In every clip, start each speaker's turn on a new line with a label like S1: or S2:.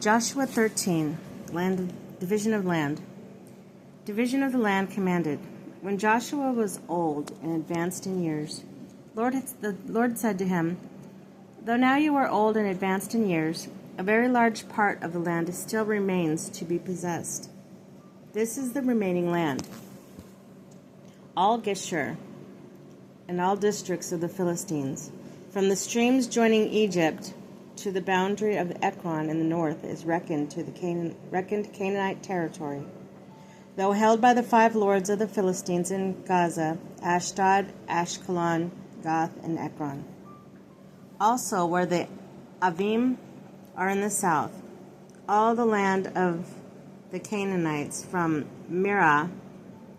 S1: Joshua 13, division of land. Division of the land commanded. When Joshua was old and advanced in years, the Lord said to him, "Though now you are old and advanced in years, a very large part of the land still remains to be possessed. This is the remaining land: all Geshur and all districts of the Philistines, from the streams joining Egypt to the boundary of Ekron in the north, is reckoned to the Canaanite territory, though held by the 5 lords of the Philistines in Gaza, Ashdod, Ashkelon, Gath, and Ekron. Also where the Avim are in the south, all the land of the Canaanites from Mirah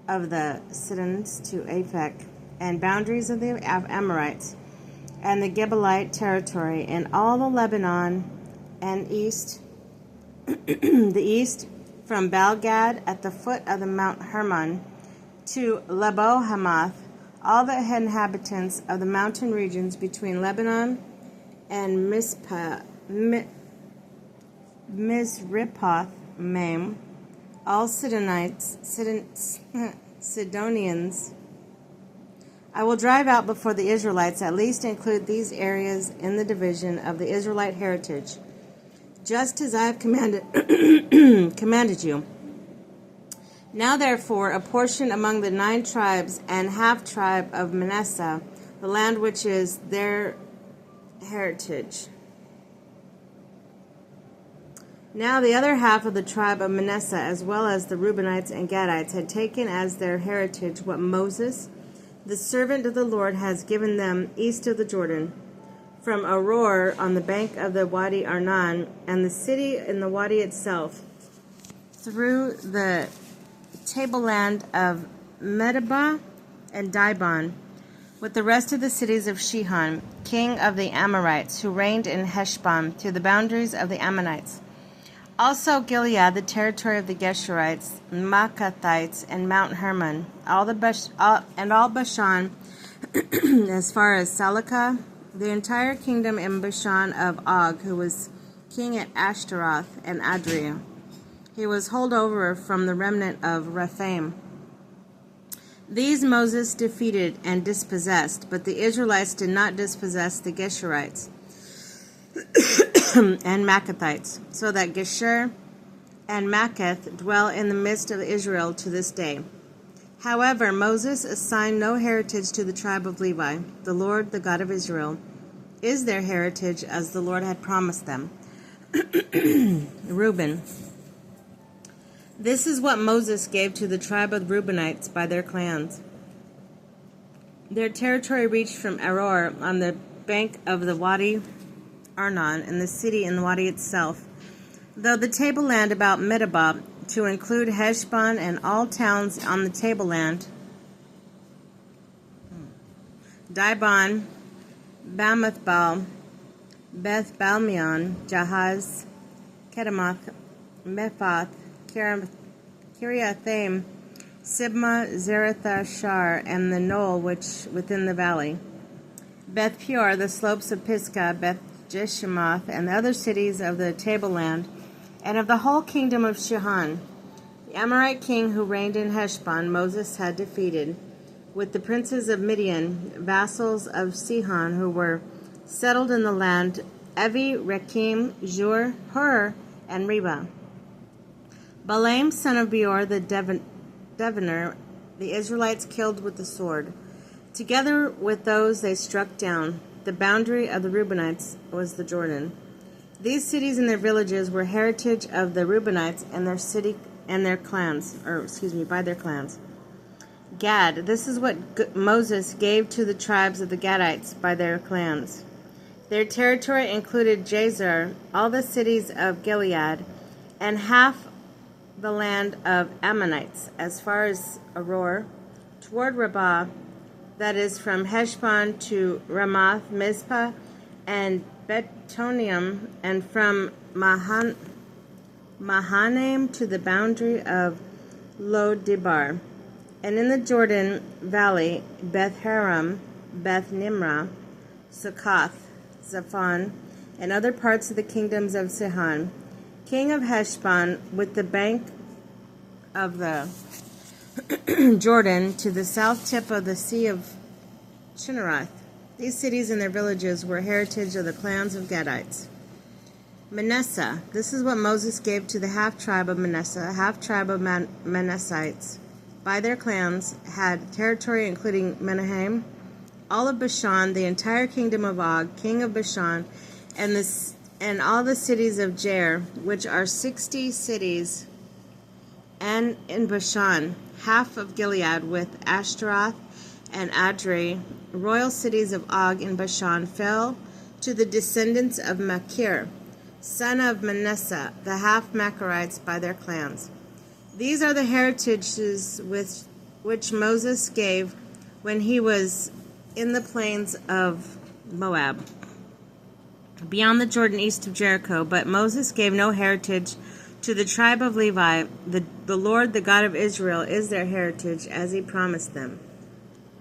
S1: of the Sidonians to Aphek, and boundaries of the Amorites, and the Gebelite territory, and all the Lebanon and east, the east from Baal-Gad at the foot of the Mount Hermon to Lebo-Hamath, all the inhabitants of the mountain regions between Lebanon and Misrephoth-Maim, all Sidonians. I will drive out before the Israelites, at least include these areas in the division of the Israelite heritage, just as I have commanded you. Now therefore, a portion among the 9 tribes and half-tribe of Manasseh, the land which is their heritage. Now the other half of the tribe of Manasseh, as well as the Reubenites and Gadites, had taken as their heritage what Moses, the servant of the Lord, has given them east of the Jordan, from Aroer on the bank of the Wadi Arnon, and the city in the Wadi itself, through the tableland of Medeba and Dibon, with the rest of the cities of Shihon, king of the Amorites, who reigned in Heshbon, to the boundaries of the Ammonites. Also Gilead, the territory of the Geshurites, Maacathites, and Mount Hermon, all Bashan, as far as Salakah, the entire kingdom in Bashan of Og, who was king at Ashtaroth and Adria. He was holdover from the remnant of Rephaim. These Moses defeated and dispossessed, but the Israelites did not dispossess the Geshurites and Maacathites, so that Geshur and Maacath dwell in the midst of Israel to this day. However, Moses assigned no heritage to the tribe of Levi. The Lord, the God of Israel, is their heritage, as the Lord had promised them. Reuben. This is what Moses gave to the tribe of the Reubenites by their clans. Their territory reached from Aroer on the bank of the Wadi Arnon, and the city in the Wadi itself, though the tableland about Medeba, to include Heshbon and all towns on the tableland, Dibon, Bamathbal, Beth Balmeon, Jahaz, Kedemoth, Mephath, Kiriathaim, Sibma, Zerathashar, and the knoll which within the valley, Beth Peor, the slopes of Pisgah, Beth Jeshimoth, and the other cities of the tableland, and of the whole kingdom of Shihon. The Amorite king who reigned in Heshbon Moses had defeated, with the princes of Midian, vassals of Sihon, who were settled in the land, Evi, Rekem, Zur, Hur, and Reba. Balaam, son of Beor, the Deviner, the Israelites killed with the sword. Together with those they struck down. The boundary of the Reubenites was the Jordan. These cities and their villages were heritage of the Reubenites and their city and their clans, by their clans. Gad, this is what Moses gave to the tribes of the Gadites by their clans. Their territory included Jazer, all the cities of Gilead, and half the land of Ammonites, as far as Aroer, toward Rabbah, that is from Heshbon to Ramoth, Mizpah, and Betonium, and from Mahanaim to the boundary of Lo-Debar, and in the Jordan Valley, Beth-Haram, Beth-Nimrah, Succoth, Zaphon, and other parts of the kingdoms of Sihon, king of Heshbon, with the bank of the Jordan to the south tip of the Sea of Chinnereth. These cities and their villages were heritage of the clans of Gadites. Manasseh. This is what Moses gave to the half-tribe of Manasseh. Half-tribe of Manassites, by their clans, had territory including Menahem, all of Bashan, the entire kingdom of Og, king of Bashan, and all the cities of Jair, which are 60 cities, and in Bashan, half of Gilead with Ashtaroth and Adri, royal cities of Og in Bashan, fell to the descendants of Machir, son of Manasseh, the half-Machirites by their clans. These are the heritages which Moses gave when he was in the plains of Moab, beyond the Jordan east of Jericho. But Moses gave no heritage to the tribe of Levi. The Lord, the God of Israel, is their heritage, as he promised them.